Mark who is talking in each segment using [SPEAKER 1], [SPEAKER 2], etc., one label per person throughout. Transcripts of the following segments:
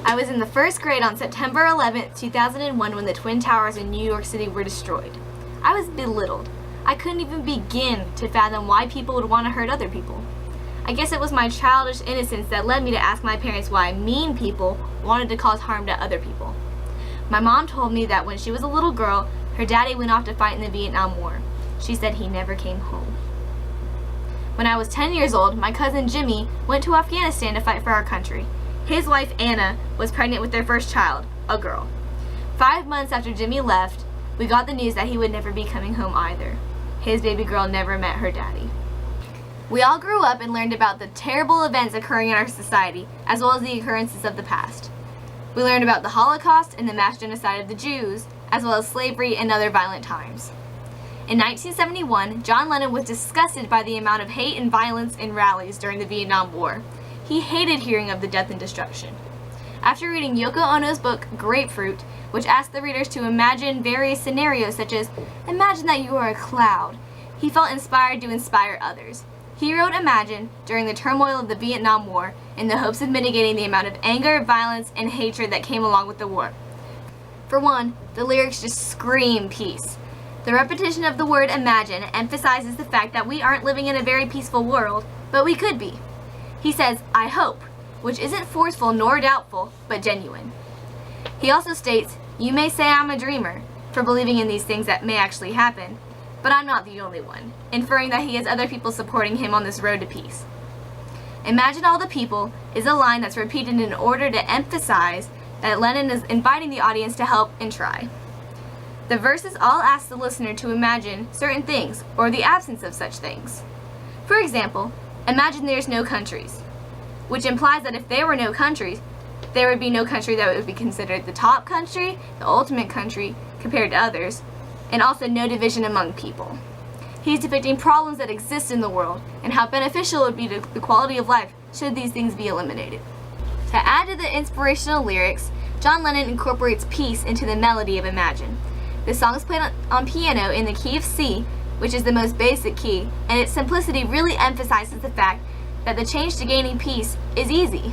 [SPEAKER 1] I was in the first grade on September 11th, 2001 when the Twin Towers in New York City were destroyed. I was belittled. I couldn't even begin to fathom why people would want to hurt other people. I guess it was my childish innocence that led me to ask my parents why mean people wanted to cause harm to other people. My mom told me that when she was a little girl, her daddy went off to fight in the Vietnam War. She said he never came home. When I was 10 years old, my cousin Jimmy went to Afghanistan to fight for our country. His wife Anna was pregnant with their first child, a girl. 5 months after Jimmy left, we got the news that he would never be coming home either. His baby girl never met her daddy. We all grew up and learned about the terrible events occurring in our society, as well as the occurrences of the past. We learned about the Holocaust and the mass genocide of the Jews, as well as slavery and other violent times. In 1971, John Lennon was disgusted by the amount of hate and violence in rallies during the Vietnam War. He hated hearing of the death and destruction. After reading Yoko Ono's book, Grapefruit, which asked the readers to imagine various scenarios such as, imagine that you are a cloud, he felt inspired to inspire others. He wrote Imagine during the turmoil of the Vietnam War in the hopes of mitigating the amount of anger, violence, and hatred that came along with the war. For one, the lyrics just scream peace. The repetition of the word imagine emphasizes the fact that we aren't living in a very peaceful world, but we could be. He says, I hope, which isn't forceful nor doubtful, but genuine. He also states, you may say I'm a dreamer for believing in these things that may actually happen, but I'm not the only one, inferring that he has other people supporting him on this road to peace. Imagine all the people is a line that's repeated in order to emphasize that Lennon is inviting the audience to help and try. The verses all ask the listener to imagine certain things, or the absence of such things. For example, imagine there's no countries, which implies that if there were no countries, there would be no country that would be considered the top country, the ultimate country, compared to others, and also no division among people. He's depicting problems that exist in the world, and how beneficial it would be to the quality of life should these things be eliminated. To add to the inspirational lyrics, John Lennon incorporates peace into the melody of Imagine. The song is played on piano in the key of C, which is the most basic key, and its simplicity really emphasizes the fact that the change to gaining peace is easy.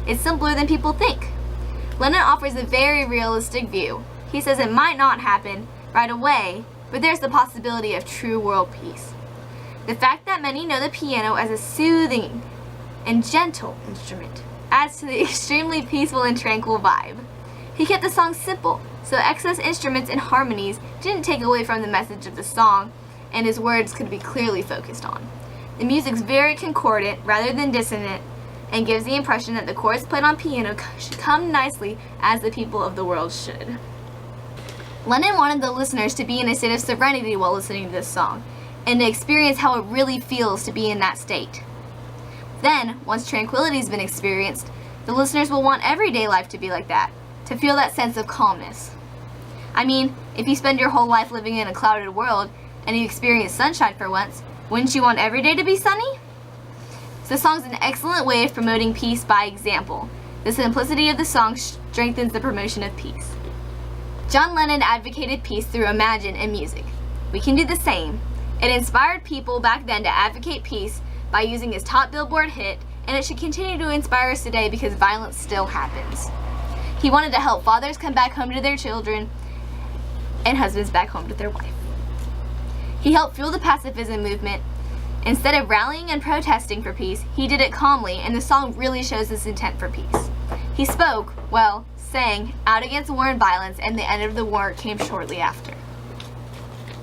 [SPEAKER 1] It's simpler than people think. Lennon offers a very realistic view. He says it might not happen right away, but there's the possibility of true world peace. The fact that many know the piano as a soothing and gentle instrument adds to the extremely peaceful and tranquil vibe. He kept the song simple, so excess instruments and harmonies didn't take away from the message of the song, and his words could be clearly focused on. The music's very concordant rather than dissonant, and gives the impression that the chords played on piano should come nicely as the people of the world should. Lennon wanted the listeners to be in a state of serenity while listening to this song, and to experience how it really feels to be in that state. Then, once tranquility has been experienced, the listeners will want everyday life to be like that, to feel that sense of calmness. I mean, if you spend your whole life living in a clouded world, and you experience sunshine for once, wouldn't you want every day to be sunny? So the song's an excellent way of promoting peace by example. The simplicity of the song strengthens the promotion of peace. John Lennon advocated peace through Imagine and music. We can do the same. It inspired people back then to advocate peace by using his top Billboard hit, and it should continue to inspire us today because violence still happens. He wanted to help fathers come back home to their children and husbands back home to their wife. He helped fuel the pacifism movement. Instead of rallying and protesting for peace, he did it calmly, and the song really shows his intent for peace. He spoke, well, sang, out against war and violence, and the end of the war came shortly after.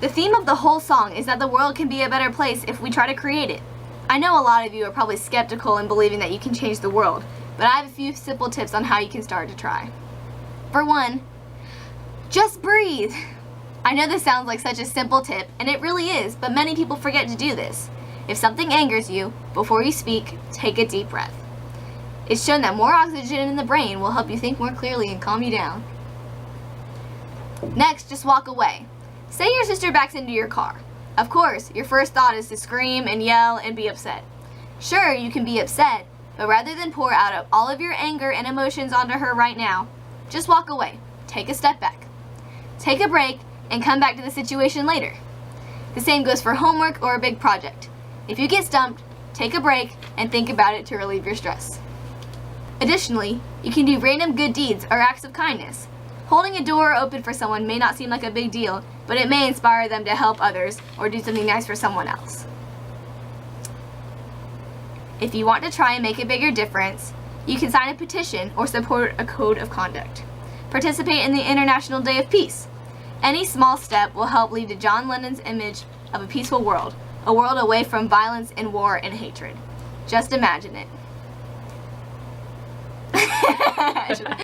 [SPEAKER 1] The theme of the whole song is that the world can be a better place if we try to create it. I know a lot of you are probably skeptical in believing that you can change the world, but I have a few simple tips on how you can start to try. For one, just breathe. I know this sounds like such a simple tip, and it really is, but many people forget to do this. If something angers you, before you speak, take a deep breath. It's shown that more oxygen in the brain will help you think more clearly and calm you down. Next, just walk away. Say your sister backs into your car. Of course, your first thought is to scream and yell and be upset. Sure, you can be upset, but rather than pour out all of your anger and emotions onto her right now, just walk away. Take a step back. Take a break and come back to the situation later. The same goes for homework or a big project. If you get stumped, take a break and think about it to relieve your stress. Additionally, you can do random good deeds or acts of kindness. Holding a door open for someone may not seem like a big deal, but it may inspire them to help others or do something nice for someone else. If you want to try and make a bigger difference, you can sign a petition or support a code of conduct. Participate in the International Day of Peace. Any small step will help lead to John Lennon's image of a peaceful world, a world away from violence and war and hatred. Just imagine it.